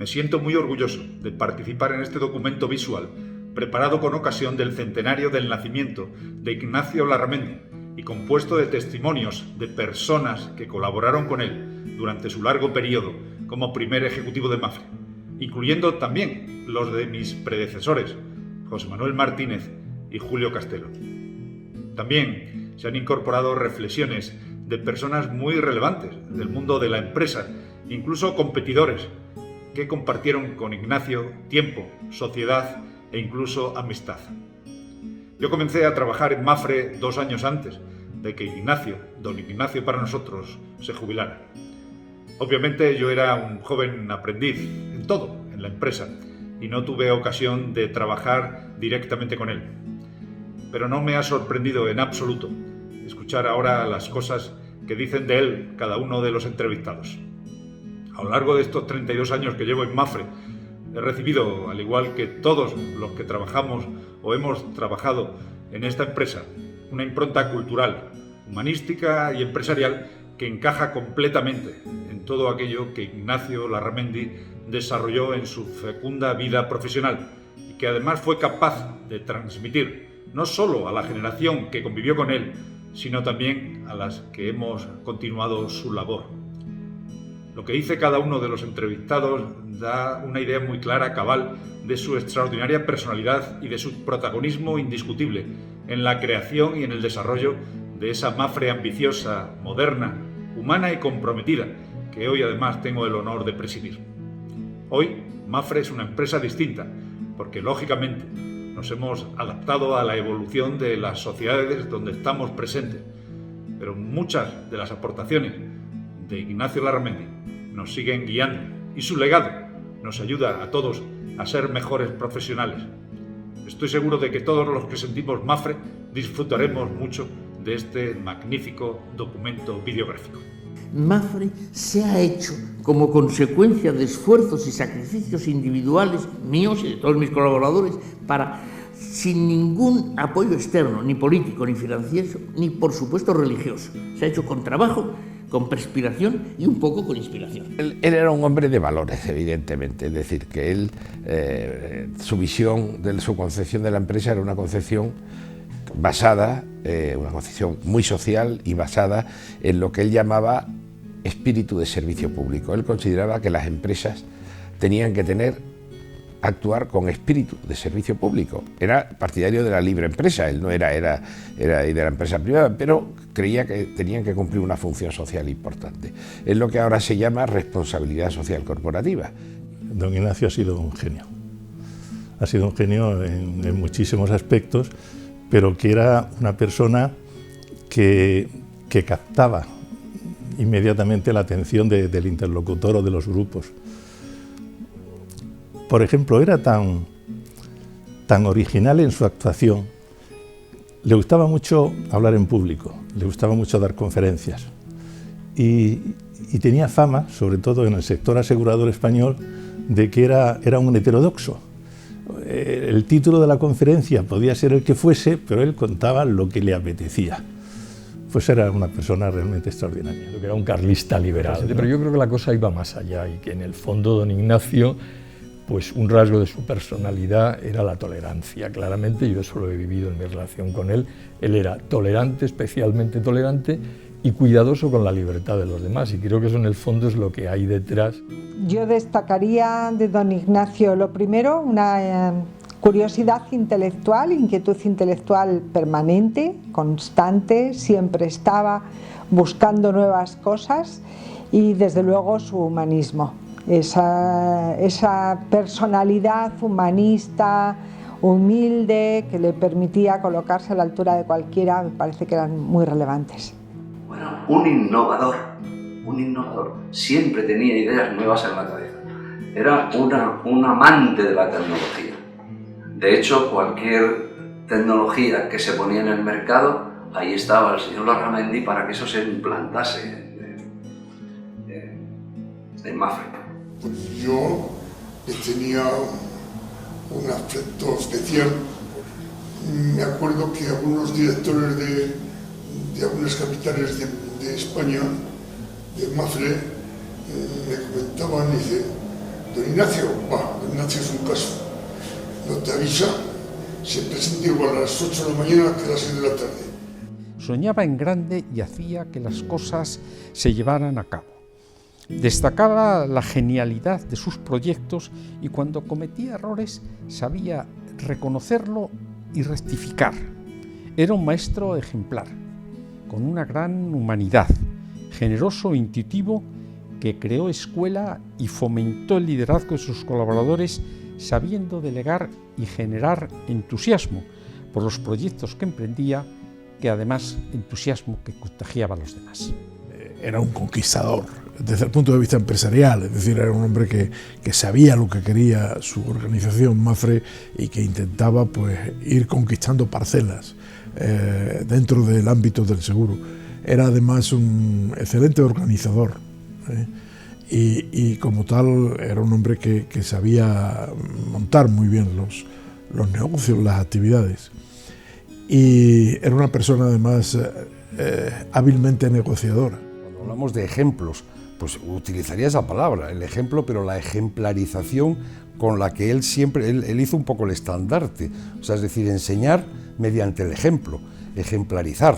Me siento muy orgulloso de participar en este documento visual preparado con ocasión del centenario del nacimiento de Ignacio Larramendi y compuesto de testimonios de personas que colaboraron con él durante su largo periodo como primer ejecutivo de Mapfre, incluyendo también los de mis predecesores, José Manuel Martínez y Julio Castelo. También se han incorporado reflexiones de personas muy relevantes del mundo de la empresa, incluso competidores, que compartieron con Ignacio tiempo, sociedad e incluso amistad. Yo comencé a trabajar en Mapfre 2 años antes de que don Ignacio para nosotros, se jubilara. Obviamente yo era un joven aprendiz en todo, en la empresa, y no tuve ocasión de trabajar directamente con él. Pero no me ha sorprendido en absoluto escuchar ahora las cosas que dicen de él cada uno de los entrevistados. A lo largo de estos 32 años que llevo en Mapfre, he recibido, al igual que todos los que trabajamos o hemos trabajado en esta empresa, una impronta cultural, humanística y empresarial que encaja completamente en todo aquello que Ignacio Larramendi desarrolló en su fecunda vida profesional y que además fue capaz de transmitir no solo a la generación que convivió con él, sino también a las que hemos continuado su labor. Lo que dice cada uno de los entrevistados da una idea muy clara, cabal, de su extraordinaria personalidad y de su protagonismo indiscutible en la creación y en el desarrollo de esa Mapfre ambiciosa, moderna, humana y comprometida, que hoy además tengo el honor de presidir. Hoy, Mapfre es una empresa distinta, porque lógicamente nos hemos adaptado a la evolución de las sociedades donde estamos presentes, pero muchas de las aportaciones de Ignacio Larramendi nos siguen guiando y su legado nos ayuda a todos a ser mejores profesionales. Estoy seguro de que todos los que sentimos Mapfre disfrutaremos mucho de este magnífico documento videográfico. Mapfre se ha hecho como consecuencia de esfuerzos y sacrificios individuales míos y de todos mis colaboradores para, sin ningún apoyo externo, ni político, ni financiero, ni por supuesto religioso. Se ha hecho con trabajo, con perspiración y un poco con inspiración. Él era un hombre de valores, evidentemente, es decir, que él, su visión, su concepción de la empresa era una concepción basada, una concepción muy social y basada en lo que él llamaba espíritu de servicio público. Él consideraba que las empresas tenían que actuar con espíritu de servicio público. Era partidario de la libre empresa, él no era de la empresa privada, pero creía que tenían que cumplir una función social importante. Es lo que ahora se llama responsabilidad social corporativa. Don Ignacio ha sido un genio. Ha sido un genio en muchísimos aspectos, pero que era una persona que captaba inmediatamente la atención del interlocutor o de los grupos. Por ejemplo, era tan original en su actuación. Le gustaba mucho hablar en público, le gustaba mucho dar conferencias y tenía fama, sobre todo en el sector asegurador español, de que era un heterodoxo. El título de la conferencia podía ser el que fuese, pero él contaba lo que le apetecía. Pues era una persona realmente extraordinaria. Que era un carlista liberal, ¿no? Pero yo creo que la cosa iba más allá y que en el fondo don Ignacio, pues un rasgo de su personalidad era la tolerancia. Claramente, yo eso lo he vivido en mi relación con él. Él era tolerante, especialmente tolerante y cuidadoso con la libertad de los demás, y creo que eso en el fondo es lo que hay detrás. Yo destacaría de don Ignacio, lo primero, una curiosidad intelectual, inquietud intelectual permanente, constante, siempre estaba buscando nuevas cosas, y desde luego su humanismo, esa personalidad humanista, humilde, que le permitía colocarse a la altura de cualquiera, me parece que eran muy relevantes. Bueno, un innovador, siempre tenía ideas nuevas en la cabeza. Era un amante de la tecnología. De hecho, cualquier tecnología que se ponía en el mercado, ahí estaba el señor Larramendi para que eso se implantase en Mapfre. Yo tenía un afecto especial. Me acuerdo que algunos directores de algunas capitales de España, de Mapfre, me comentaban, dice, Don Ignacio es un caso. No te avisa, se presenta igual a las 8 de la mañana que a las 6 de la tarde. Soñaba en grande y hacía que las cosas se llevaran a cabo. Destacaba la genialidad de sus proyectos y cuando cometía errores sabía reconocerlo y rectificar. Era un maestro ejemplar, con una gran humanidad, generoso e intuitivo, que creó escuela y fomentó el liderazgo de sus colaboradores, sabiendo delegar y generar entusiasmo por los proyectos que emprendía, que además entusiasmo que contagiaba a los demás. Era un conquistador desde el punto de vista empresarial, es decir, era un hombre que sabía lo que quería su organización Mapfre y que intentaba pues ir conquistando parcelas dentro del ámbito del seguro. Era además un excelente organizador y como tal era un hombre que sabía montar muy bien los negocios, las actividades, y era una persona además hábilmente negociadora. Cuando hablamos de ejemplos, pues utilizaría esa palabra, el ejemplo, pero la ejemplarización con la que él siempre, él hizo un poco el estandarte, o sea, es decir, enseñar mediante el ejemplo, ejemplarizar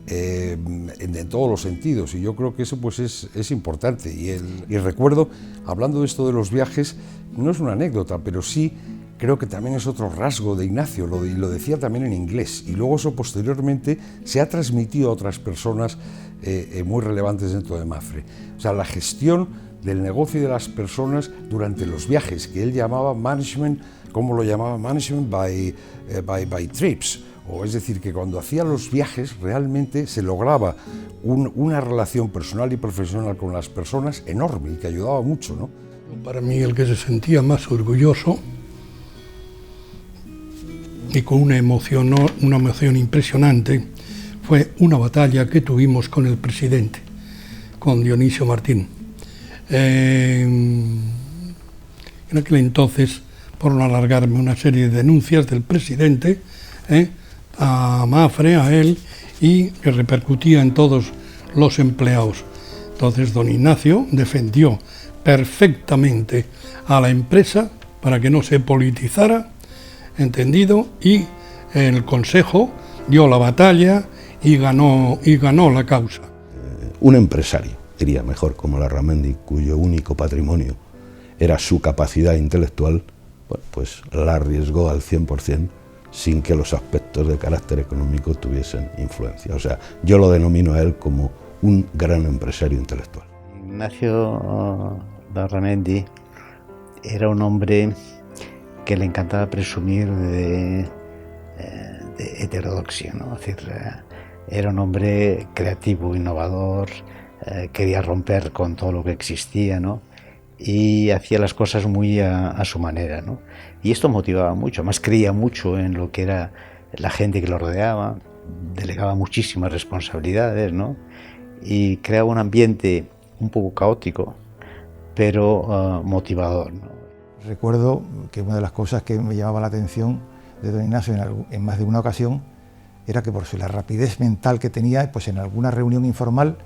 en todos los sentidos, y yo creo que eso pues es importante. Y recuerdo, hablando de esto de los viajes, no es una anécdota, pero sí creo que también es otro rasgo de Ignacio, y lo decía también en inglés, y luego eso posteriormente se ha transmitido a otras personas muy relevantes dentro de Mapfre. O sea, la gestión del negocio y de las personas durante los viajes, que él llamaba management, ¿cómo lo llamaba? Management by trips, o es decir, que cuando hacía los viajes realmente se lograba una relación personal y profesional con las personas enorme y que ayudaba mucho, ¿no? Para mí el que se sentía más orgulloso y con una emoción impresionante fue una batalla que tuvimos con el presidente, con Dionisio Martín. En aquel entonces, por no alargarme, una serie de denuncias del presidente a Mapfre, a él, y que repercutía en todos los empleados. Entonces don Ignacio defendió perfectamente a la empresa para que no se politizara, entendido, y el Consejo dio la batalla y ganó la causa. Un empresario, diría mejor, como Larramendi, cuyo único patrimonio era su capacidad intelectual, pues la arriesgó al 100% sin que los aspectos de carácter económico tuviesen influencia. O sea, yo lo denomino a él como un gran empresario intelectual. Ignacio Larramendi era un hombre que le encantaba presumir de heterodoxia, ¿no? Es decir, era un hombre creativo, innovador, quería romper con todo lo que existía, ¿no? Y hacía las cosas muy a su manera, ¿no? Y esto motivaba mucho, además creía mucho en lo que era la gente que lo rodeaba, delegaba muchísimas responsabilidades, ¿no? Y creaba un ambiente un poco caótico, pero motivador, ¿no? Recuerdo que una de las cosas que me llamaba la atención de don Ignacio en más de una ocasión era que por la rapidez mental que tenía, pues en alguna reunión informal,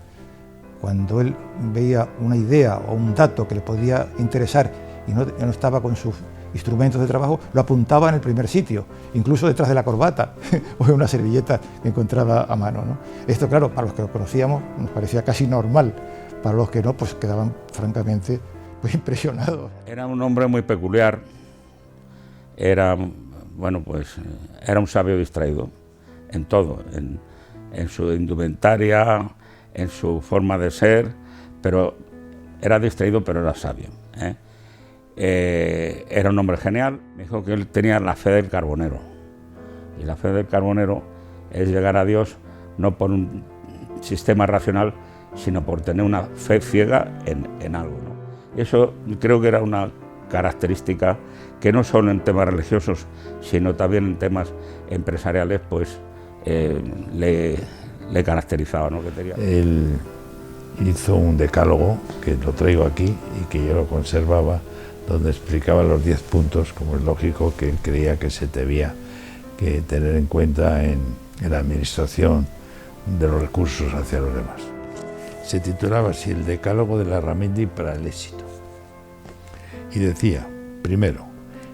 cuando él veía una idea o un dato que le podía interesar y no estaba con sus instrumentos de trabajo, lo apuntaba en el primer sitio, incluso detrás de la corbata o en una servilleta que encontraba a mano, ¿no? Esto, claro, para los que lo conocíamos nos parecía casi normal, para los que no, pues quedaban francamente pues impresionados. Era un hombre muy peculiar, era un sabio distraído en todo, en su indumentaria, en su forma de ser, pero era distraído, pero era sabio, era un hombre genial. Me dijo que él tenía la fe del carbonero, y la fe del carbonero es llegar a Dios no por un sistema racional, sino por tener una fe ciega en algo, ¿no? Eso creo que era una característica que no solo en temas religiosos, sino también en temas empresariales, pues le caracterizaba, ¿no? Que tenía. Él hizo un decálogo, que lo traigo aquí y que yo lo conservaba, donde explicaba los 10 puntos, como es lógico, que él creía que se debía que tener en cuenta en la administración de los recursos hacia los demás. Se titulaba así: el decálogo de Larramendi para el éxito. Y decía, primero,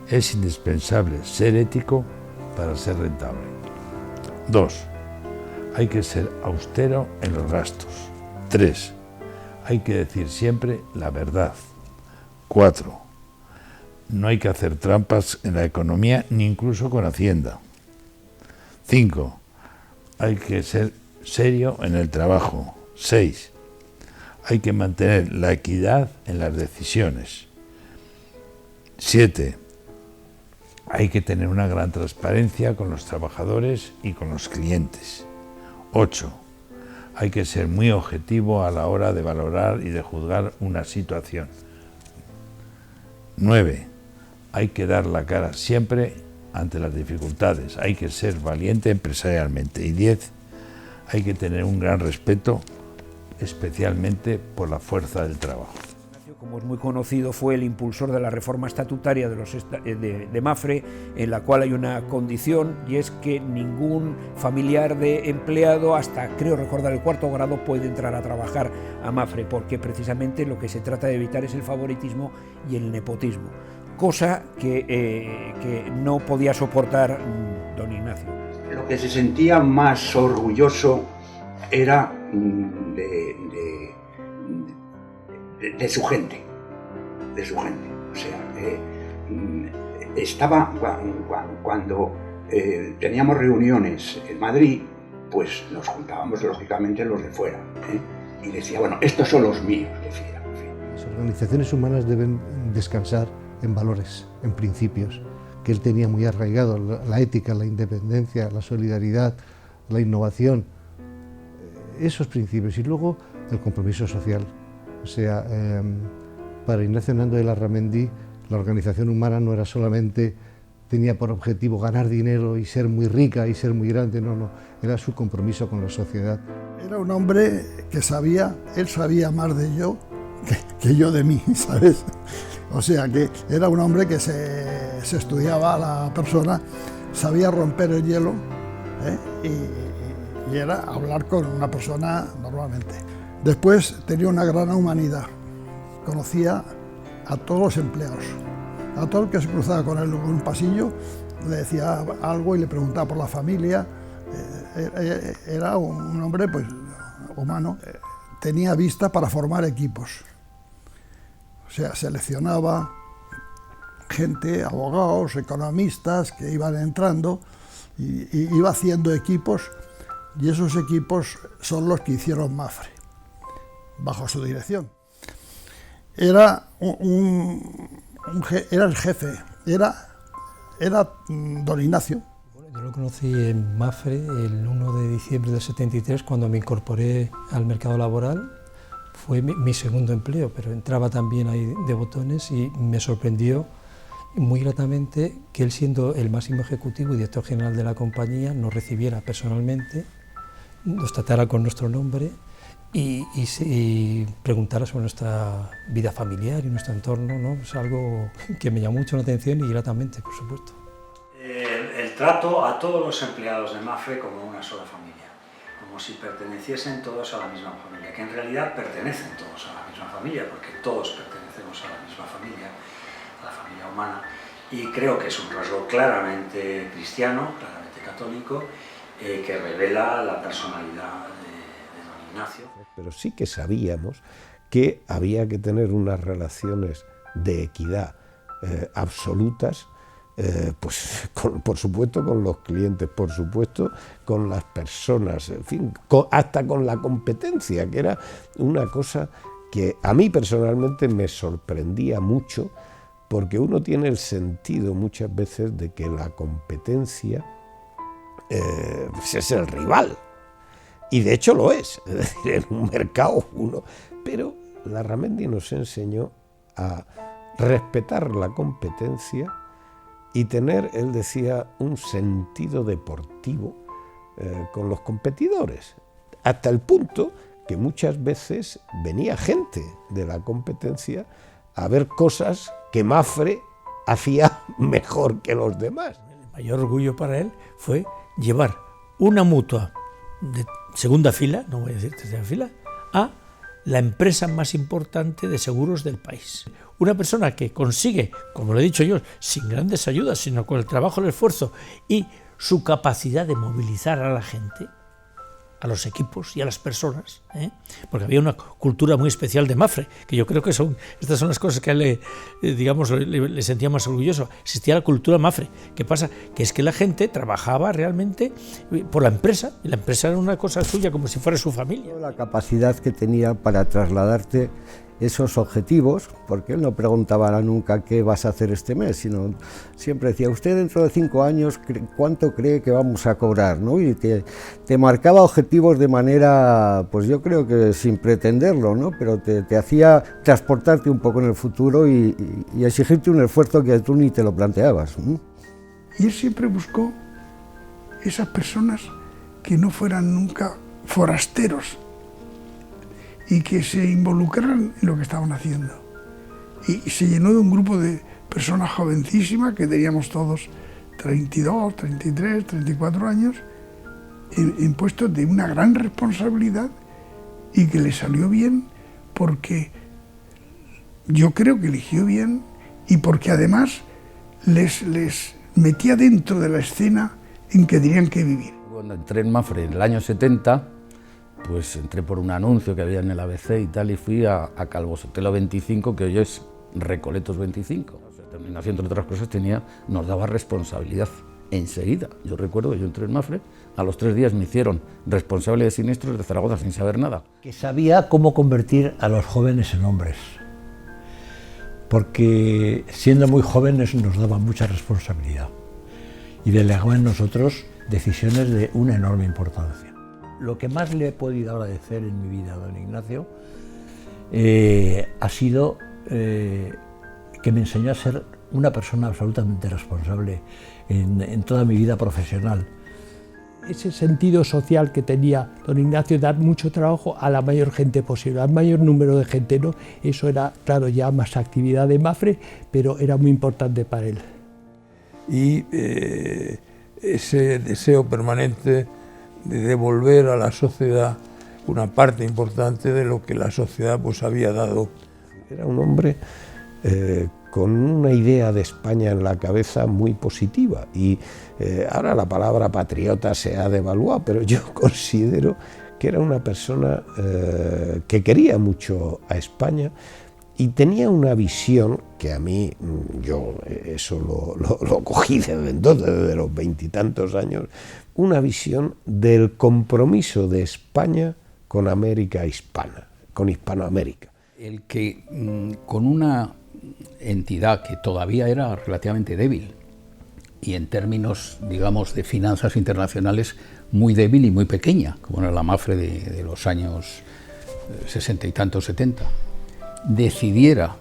es indispensable ser ético para ser rentable. 2. Hay que ser austero en los gastos. 3. Hay que decir siempre la verdad. 4. No hay que hacer trampas en la economía ni incluso con Hacienda. 5. Hay que ser serio en el trabajo. 6. Hay que mantener la equidad en las decisiones. 7. Hay que tener una gran transparencia con los trabajadores y con los clientes. 8. Hay que ser muy objetivo a la hora de valorar y de juzgar una situación. 9. Hay que dar la cara siempre ante las dificultades. Hay que ser valiente empresarialmente. Y 10. Hay que tener un gran respeto, especialmente por la fuerza del trabajo. Como es muy conocido, fue el impulsor de la reforma estatutaria de Mapfre, en la cual hay una condición, y es que ningún familiar de empleado, hasta creo recordar el 4º grado, puede entrar a trabajar a Mapfre, porque precisamente lo que se trata de evitar es el favoritismo y el nepotismo, cosa que no podía soportar don Ignacio. Lo que se sentía más orgulloso era de su gente, o sea, estaba cuando teníamos reuniones en Madrid, pues nos juntábamos lógicamente los de fuera, y decía, bueno, estos son los míos, decía. Las organizaciones humanas deben descansar en valores, en principios, que él tenía muy arraigado, la ética, la independencia, la solidaridad, la innovación, esos principios, y luego el compromiso social. O sea, para Ignacio Hernández de Larramendi, la organización humana no era solamente, tenía por objetivo ganar dinero y ser muy rica y ser muy grande, no, era su compromiso con la sociedad. Era un hombre que él sabía más de yo que yo de mí, ¿sabes? O sea, que era un hombre que se estudiaba a la persona, sabía romper el hielo, y era hablar con una persona normalmente. Después tenía una gran humanidad, conocía a todos los empleados, a todo el que se cruzaba con él en un pasillo, le decía algo y le preguntaba por la familia. Era un hombre pues humano, tenía vista para formar equipos, o sea, seleccionaba gente, abogados, economistas que iban entrando y iba haciendo equipos, y esos equipos son los que hicieron Mapfre, bajo su dirección. Era era el jefe, era don Ignacio. Yo lo conocí en Mapfre el 1 de diciembre del 73, cuando me incorporé al mercado laboral. Fue mi segundo empleo, pero entraba también ahí de botones, y me sorprendió muy gratamente que él, siendo el máximo ejecutivo y director general de la compañía, nos recibiera personalmente, nos tratara con nuestro nombre y preguntara sobre nuestra vida familiar y nuestro entorno, ¿no? Es algo que me llamó mucho la atención, y gratamente, por supuesto. El trato a todos los empleados de Mapfre como una sola familia, como si perteneciesen todos a la misma familia, que en realidad pertenecen todos a la misma familia, porque todos pertenecemos a la misma familia, a la familia humana, y creo que es un rasgo claramente cristiano, claramente católico, que revela la personalidad de don Ignacio. Pero sí que sabíamos que había que tener unas relaciones de equidad absolutas, pues por supuesto con los clientes, por supuesto con las personas, en fin, hasta con la competencia, que era una cosa que a mí personalmente me sorprendía mucho, porque uno tiene el sentido muchas veces de que la competencia pues es el rival, y de hecho lo es decir, en un mercado uno, pero Larramendi nos enseñó a respetar la competencia y tener, él decía, un sentido deportivo con los competidores, hasta el punto que muchas veces venía gente de la competencia a ver cosas que Mapfre hacía mejor que los demás. El mayor orgullo para él fue llevar una mutua de segunda fila, no voy a decir tercera fila, a la empresa más importante de seguros del país. Una persona que consigue, como lo he dicho yo, sin grandes ayudas, sino con el trabajo, el esfuerzo y su capacidad de movilizar a la gente, a los equipos y a las personas, porque había una cultura muy especial de Mapfre, que yo creo que estas son las cosas que a él le sentía más orgulloso. Existía la cultura Mapfre. ¿Qué pasa? Que es que la gente trabajaba realmente por la empresa, y la empresa era una cosa suya, como si fuera su familia. La capacidad que tenía para trasladarte esos objetivos, porque él no preguntaba nunca qué vas a hacer este mes, sino siempre decía, usted dentro de 5 años, ¿cuánto cree que vamos a cobrar? ¿No? Y te marcaba objetivos de manera, pues yo creo que sin pretenderlo, ¿no? Pero te hacía transportarte un poco en el futuro y exigirte un esfuerzo que tú ni te lo planteabas, ¿no? Y él siempre buscó esas personas que no fueran nunca forasteros, y que se involucraran en lo que estaban haciendo. Y se llenó de un grupo de personas jovencísimas, que teníamos todos 32, 33, 34 años, en puestos de una gran responsabilidad, y que le salió bien porque yo creo que eligió bien, y porque además les metía dentro de la escena en que tenían que vivir. Cuando entré en Mapfre en el año 70, pues entré por un anuncio que había en el ABC y tal, y fui a Calvo Sotelo 25, que hoy es Recoletos 25. Terminación, entre otras cosas, nos daba responsabilidad enseguida. Yo recuerdo que yo entré en Mapfre, a los 3 días me hicieron responsable de siniestros de Zaragoza sin saber nada. Que sabía cómo convertir a los jóvenes en hombres, porque siendo muy jóvenes nos daban mucha responsabilidad y delegaban en nosotros decisiones de una enorme importancia. Lo que más le he podido agradecer en mi vida a don Ignacio ha sido que me enseñó a ser una persona absolutamente responsable en toda mi vida profesional. Ese sentido social que tenía don Ignacio, dar mucho trabajo a la mayor gente posible, al mayor número de gente, ¿no? Eso era, claro, ya más actividad de Mapfre, pero era muy importante para él. Y ese deseo permanente de devolver a la sociedad una parte importante de lo que la sociedad pues había dado. Era un hombre con una idea de España en la cabeza muy positiva, y ahora la palabra patriota se ha devaluado, pero yo considero que era una persona que quería mucho a España y tenía una visión que a mí, yo eso lo cogí desde entonces, desde los 20 y tantos años, una visión del compromiso de España con América hispana, con Hispanoamérica. El que con una entidad que todavía era relativamente débil, y en términos, digamos, de finanzas internacionales muy débil y muy pequeña, como era la Mapfre de los años 60 y tantos, 70, decidiera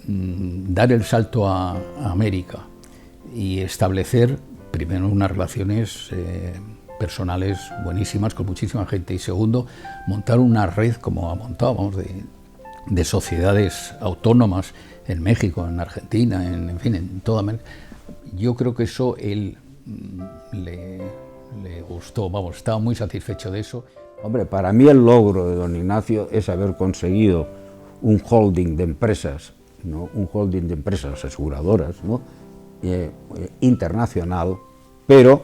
dar el salto a América y establecer primero unas relaciones personales buenísimas con muchísima gente, y segundo, montar una red como ha montado, vamos, de sociedades autónomas en México, en Argentina, en fin, en toda América. Yo creo que eso él le gustó, vamos, estaba muy satisfecho de eso. Hombre, para mí el logro de don Ignacio es haber conseguido un holding de empresas, ¿no? Un holding de empresas aseguradoras, ¿no? Internacional, pero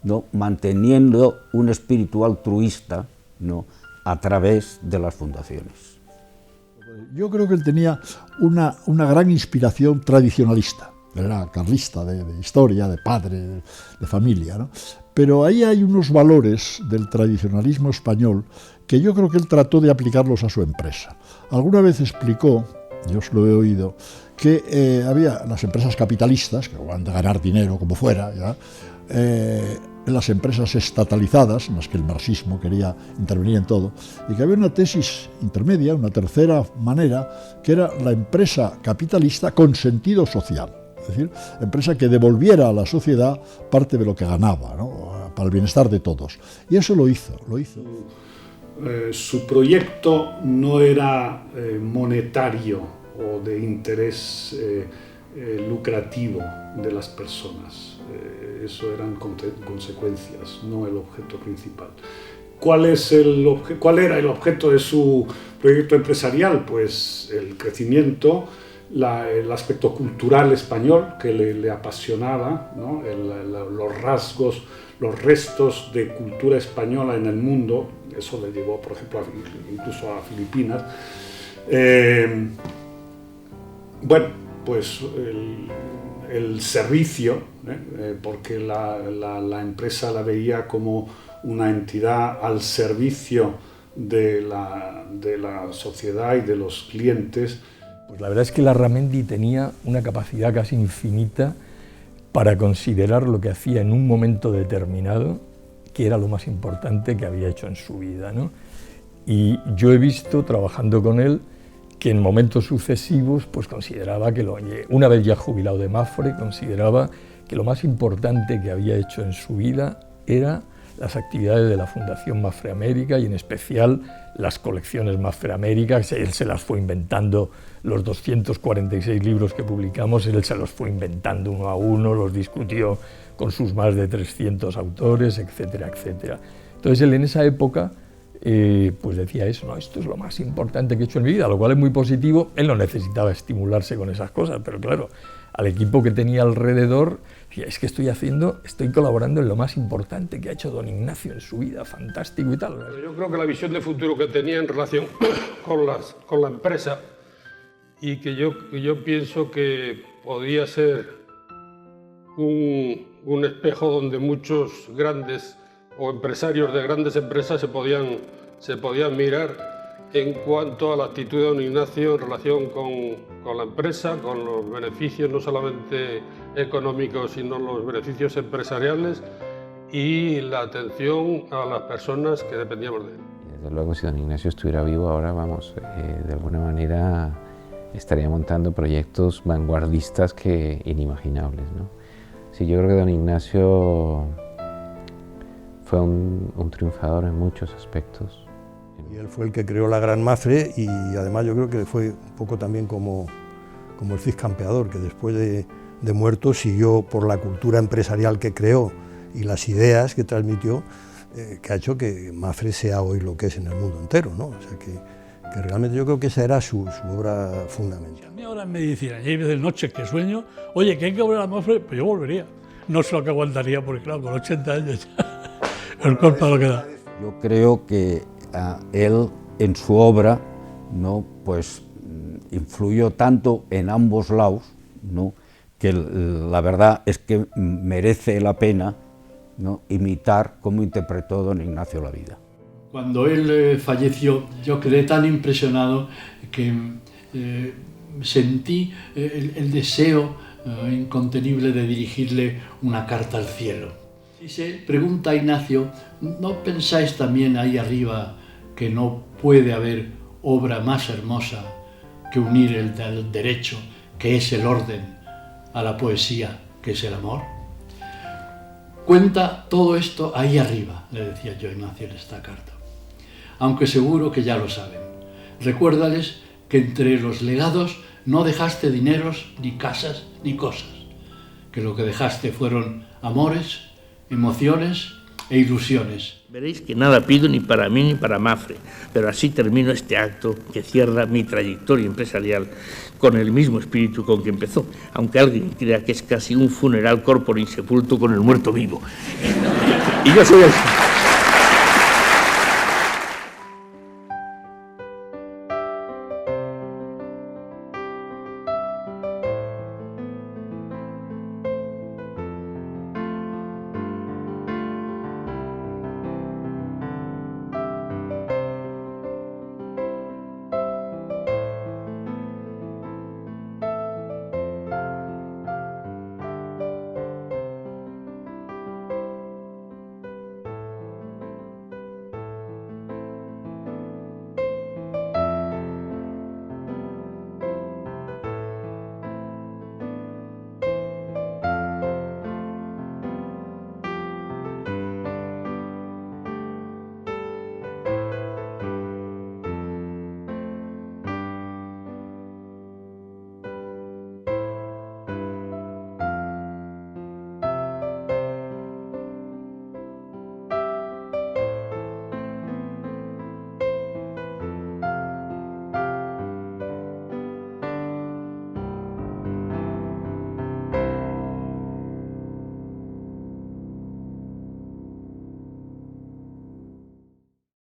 ¿no? manteniendo un espíritu altruista, ¿no? a través de las fundaciones. Yo creo que él tenía una gran inspiración tradicionalista, era carlista de historia, de padre, de familia, ¿no? Pero ahí hay unos valores del tradicionalismo español que yo creo que él trató de aplicarlos a su empresa. Alguna vez explicó, yo os lo he oído, que había las empresas capitalistas, que van a ganar dinero como fuera, ¿ya? Las empresas estatalizadas, en las que el marxismo quería intervenir en todo, y que había una tesis intermedia, una tercera manera, que era la empresa capitalista con sentido social. Es decir, empresa que devolviera a la sociedad parte de lo que ganaba, ¿no? Para el bienestar de todos. Y eso lo hizo. Su proyecto no era monetario o de interés lucrativo de las personas. Eso eran consecuencias, no el objeto principal. ¿Cuál era el objeto de su proyecto empresarial? Pues el crecimiento, el aspecto cultural español que le apasionaba, ¿no? Los rasgos, los restos de cultura española en el mundo. Eso le llevó, por ejemplo, incluso a Filipinas. Bueno, pues el servicio, porque la empresa la veía como una entidad al servicio de la sociedad y de los clientes. Pues la verdad es que Larramendi tenía una capacidad casi infinita para considerar lo que hacía en un momento determinado, que era lo más importante que había hecho en su vida, ¿no? Y yo he visto, trabajando con él, que en momentos sucesivos pues consideraba que, una vez ya jubilado de Mapfre, consideraba que lo más importante que había hecho en su vida era las actividades de la Fundación Mapfre América y en especial las colecciones Mapfre América. Él se las fue inventando, los 246 libros que publicamos, él se los fue inventando uno a uno, los discutió con sus más de 300 autores, etcétera, etcétera. Entonces él en esa época pues decía eso, no, esto es lo más importante que he hecho en mi vida, lo cual es muy positivo. Él no necesitaba estimularse con esas cosas, pero claro, al equipo que tenía alrededor, decía, es que estoy colaborando en lo más importante que ha hecho don Ignacio en su vida, fantástico y tal. Yo creo que la visión de futuro que tenía en relación con la empresa, y que yo pienso que podía ser un espejo donde muchos grandes o empresarios de grandes empresas se podían mirar en cuanto a la actitud de don Ignacio en relación con la empresa, con los beneficios no solamente económicos, sino los beneficios empresariales y la atención a las personas que dependíamos de él. Desde luego, si don Ignacio estuviera vivo ahora, vamos, de alguna manera estaría montando proyectos vanguardistas que inimaginables, ¿no? Sí, yo creo que don Ignacio fue un triunfador en muchos aspectos. Y él fue el que creó la Gran Mapfre, y además yo creo que fue un poco también como el Cid Campeador, que después de muerto siguió por la cultura empresarial que creó y las ideas que transmitió, que ha hecho que Mapfre sea hoy lo que es en el mundo entero, ¿no? O sea que realmente yo creo que esa era su obra fundamental. A mí ahora en medicina, y hay veces noches que sueño, oye, que hay que volver a Mapfre, pues yo volvería. No sé lo que aguantaría, porque claro, con 80 años ya el cuerpo lo que da. Yo creo que él en su obra, ¿no?, pues influyó tanto en ambos lados, ¿no?, que la verdad es que merece la pena, ¿no?, imitar cómo interpretó don Ignacio la vida. Cuando él falleció, yo quedé tan impresionado que sentí el deseo incontenible de dirigirle una carta al cielo. Y se pregunta a Ignacio, ¿no pensáis también ahí arriba que no puede haber obra más hermosa que unir el derecho, que es el orden, a la poesía, que es el amor? Cuenta todo esto ahí arriba, le decía yo a Ignacio en esta carta. Aunque seguro que ya lo saben. Recuérdales que entre los legados no dejaste dineros, ni casas, ni cosas, que lo que dejaste fueron amores, emociones e ilusiones. Veréis que nada pido ni para mí ni para Mapfre, pero así termino este acto que cierra mi trayectoria empresarial con el mismo espíritu con que empezó, aunque alguien crea que es casi un funeral corpore insepulto con el muerto vivo. Y yo soy el...